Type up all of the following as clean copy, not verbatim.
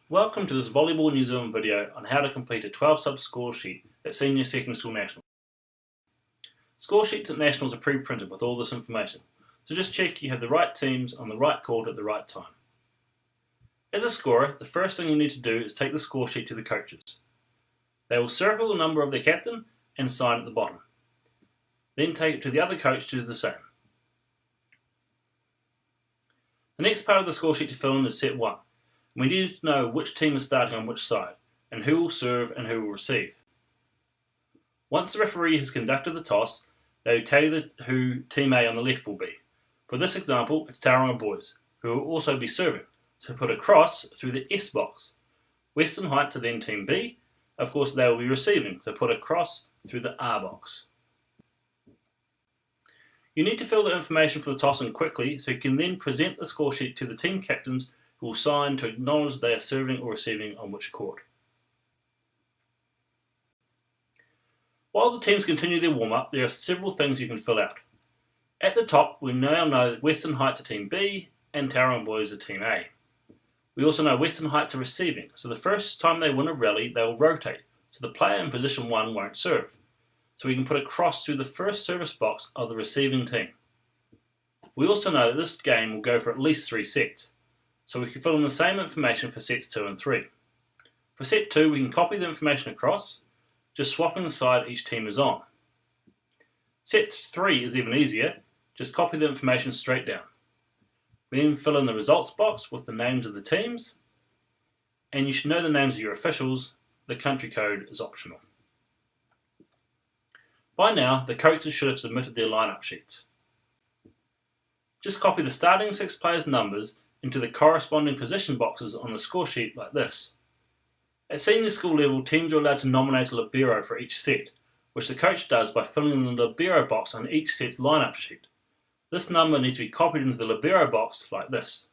Welcome to this Volleyball New Zealand video on how to complete a 12-sub score sheet at Senior Secondary School Nationals. Score sheets at Nationals are pre-printed with all this information, so just check you have the right teams on the right court at the right time. As a scorer, the first thing you need to do is take the score sheet to the coaches. They will circle the number of their captain and sign at the bottom. Then take it to the other coach to do the same. The next part of the score sheet to fill in is set 1. We need to know which team is starting on which side, and who will serve and who will receive. Once the referee has conducted the toss, they will tell you who Team A on the left will be. For this example, it's Tauranga boys, who will also be serving, so put a cross through the S box. Western Heights are then Team B. Of course, they will be receiving, so put a cross through the R box. You need to fill the information for the toss in quickly so you can then present the score sheet to the team captains who will sign to acknowledge they are serving or receiving on which court. While the teams continue their warm-up, there are several things you can fill out. At the top, we now know that Western Heights are Team B and Tauranga boys are Team A. We also know Western Heights are receiving, so the first time they win a rally, they will rotate, so the player in position 1 won't serve. So we can put a cross through the first service box of the receiving team. We also know that this game will go for at least 3 sets, so we can fill in the same information for sets 2 and 3. For set 2, we can copy the information across, just swapping the side each team is on. Set 3 is even easier, just copy the information straight down. We then fill in the results box with the names of the teams, and you should know the names of your officials. The country code is optional. By now, the coaches should have submitted their lineup sheets. Just copy the starting 6 players' numbers into the corresponding position boxes on the score sheet like this. At senior school level, teams are allowed to nominate a libero for each set, which the coach does by filling in the libero box on each set's lineup sheet. This number needs to be copied into the libero box like this.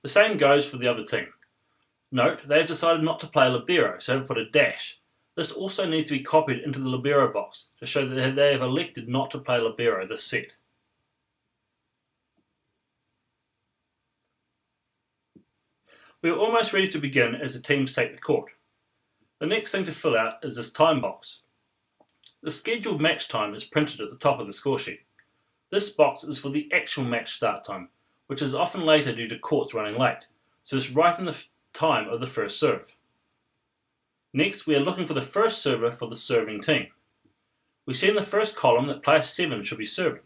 The same goes for the other team. Note, they have decided not to play libero, so have put a dash. This also needs to be copied into the libero box to show that they have elected not to play libero this set. We are almost ready to begin as the teams take the court. The next thing to fill out is this time box. The scheduled match time is printed at the top of the score sheet. This box is for the actual match start time, which is often later due to courts running late, so it's right in the time of the first serve. Next, we are looking for the first server for the serving team. We see in the first column that player 7 should be serving.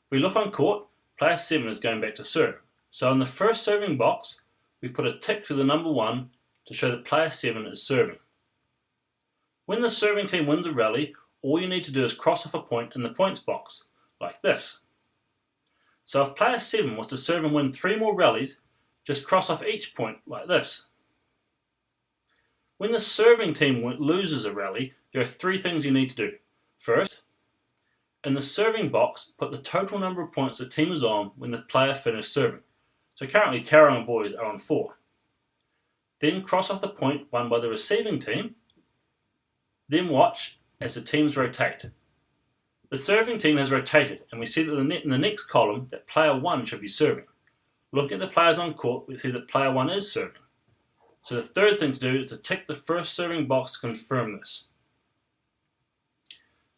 We look on court, player 7 is going back to serve. So in the first serving box, we put a tick through the number 1 to show that player 7 is serving. When the serving team wins a rally, all you need to do is cross off a point in the points box, like this. So if player 7 was to serve and win 3 more rallies, just cross off each point like this. When the serving team loses a rally, there are 3 things you need to do. First, in the serving box, put the total number of points the team is on when the player finished serving. So currently Tauranga boys are on 4. Then cross off the point won by the receiving team. Then watch as the teams rotate. The serving team has rotated, and we see that in the next column that player 1 should be serving. Looking at the players on court, we see that player 1 is serving. So the third thing to do is to tick the first serving box to confirm this.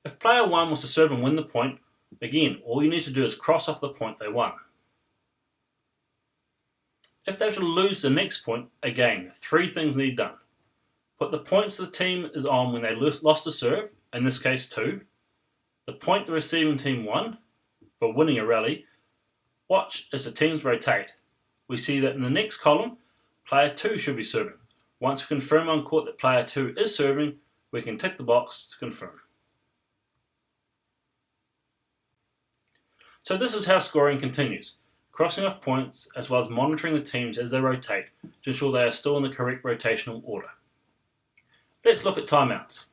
If player 1 was to serve and win the point, again, all you need to do is cross off the point they won. If they were to lose the next point, again, 3 things need done. Put the points the team is on when they lost a serve, in this case 2. The point the receiving team won for winning a rally. Watch as the teams rotate. We see that in the next column, player 2 should be serving. Once we confirm on court that player 2 is serving, we can tick the box to confirm. So this is how scoring continues, crossing off points as well as monitoring the teams as they rotate to ensure they are still in the correct rotational order. Let's look at timeouts.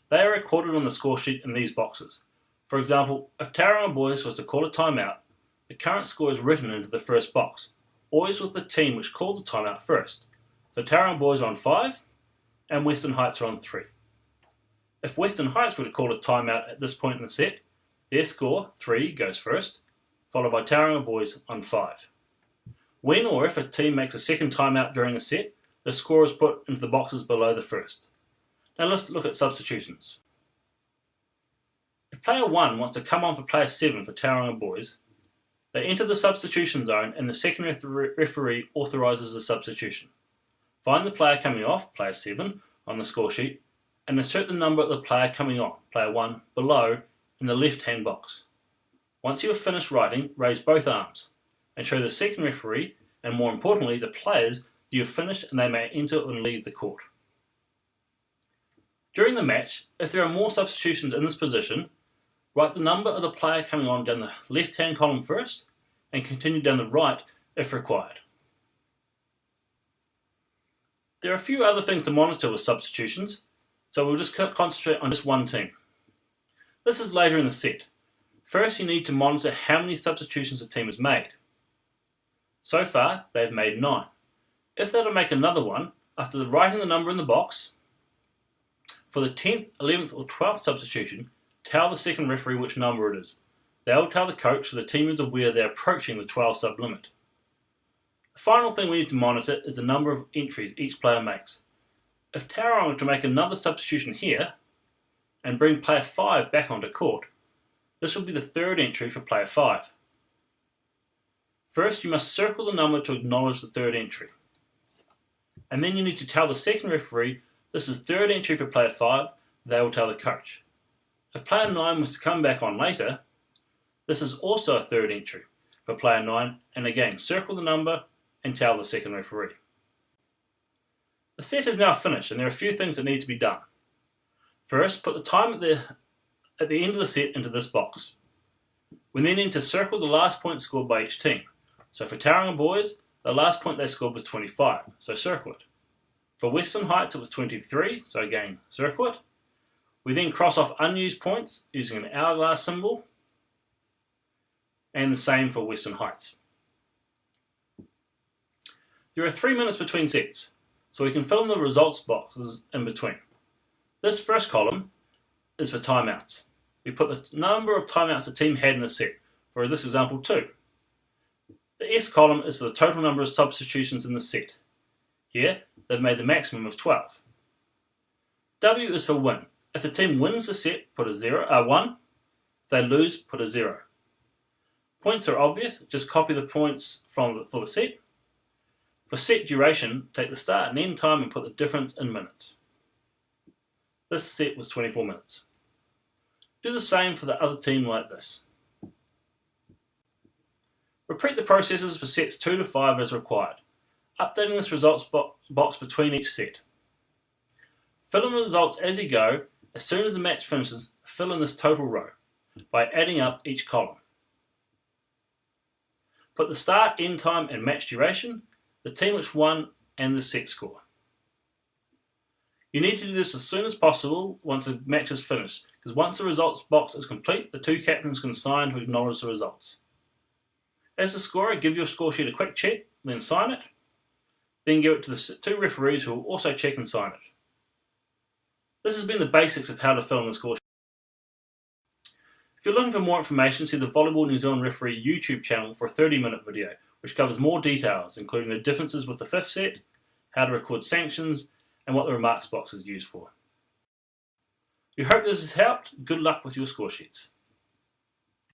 They are recorded on the score sheet in these boxes. For example, if Tauranga boys was to call a timeout, the current score is written into the first box, always with the team which called the timeout first. So Tauranga boys are on 5 and Western Heights are on 3. If Western Heights were to call a timeout at this point in the set, their score, 3, goes first, followed by Tauranga boys on 5. When or if a team makes a second timeout during a set, the score is put into the boxes below the first. Now let's look at substitutions. If player 1 wants to come on for player 7 for Tauranga boys, they enter the substitution zone and the second referee authorises the substitution. Find the player coming off, player 7, on the score sheet, and insert the number of the player coming on, player 1, below in the left-hand box. Once you have finished writing, raise both arms and show the second referee, and more importantly, the players, that you have finished and they may enter and leave the court. During the match, if there are more substitutions in this position, write the number of the player coming on down the left-hand column first and continue down the right if required. There are a few other things to monitor with substitutions, so we'll just concentrate on just one team. This is later in the set. First, you need to monitor how many substitutions a team has made. So far, they've made 9. If they're to make another one, after writing the number in the box, for the 10th, 11th or 12th substitution, tell the second referee which number it is. They'll tell the coach so the team is aware they're approaching the 12 sub limit. The final thing we need to monitor is the number of entries each player makes. If Tauranga were to make another substitution here and bring player 5 back onto court, this will be the third entry for player 5. First, you must circle the number to acknowledge the third entry. And then you need to tell the second referee this is third entry for player 5, they will tell the coach. If player 9 was to come back on later, this is also a third entry for player 9, and again, circle the number and tell the second referee. The set is now finished and there are a few things that need to be done. First, put the time at the end of the set into this box. We then need to circle the last point scored by each team. So for Tauranga boys, the last point they scored was 25, so circle it. For Western Heights it was 23, so again, circle it. We then cross off unused points using an hourglass symbol, and the same for Western Heights. There are 3 minutes between sets, so we can fill in the results boxes in between. This first column is for timeouts. We put the number of timeouts the team had in the set, for this example 2. The S column is for the total number of substitutions in the set. Here, they've made the maximum of 12. W is for win. If the team wins the set, put a 1. If they lose, put a 0. Points are obvious, just copy the points for the set. For set duration, take the start and end time and put the difference in minutes. This set was 24 minutes. Do the same for the other team like this. Repeat the processes for sets 2 to 5 as required, updating this results box between each set. Fill in the results as you go. As soon as the match finishes, fill in this total row by adding up each column. Put the start, end time and match duration, the team which won and the set score. You need to do this as soon as possible once the match is finished, because once the results box is complete, the 2 captains can sign to acknowledge the results. As the scorer, give your score sheet a quick check, then sign it. Then give it to the 2 referees who will also check and sign it. This has been the basics of how to fill in the score sheet. If you're looking for more information, see the Volleyball New Zealand Referee YouTube channel for a 30-minute video, which covers more details, including the differences with the 5th set, how to record sanctions, and what the remarks box is used for. We hope this has helped. Good luck with your score sheets.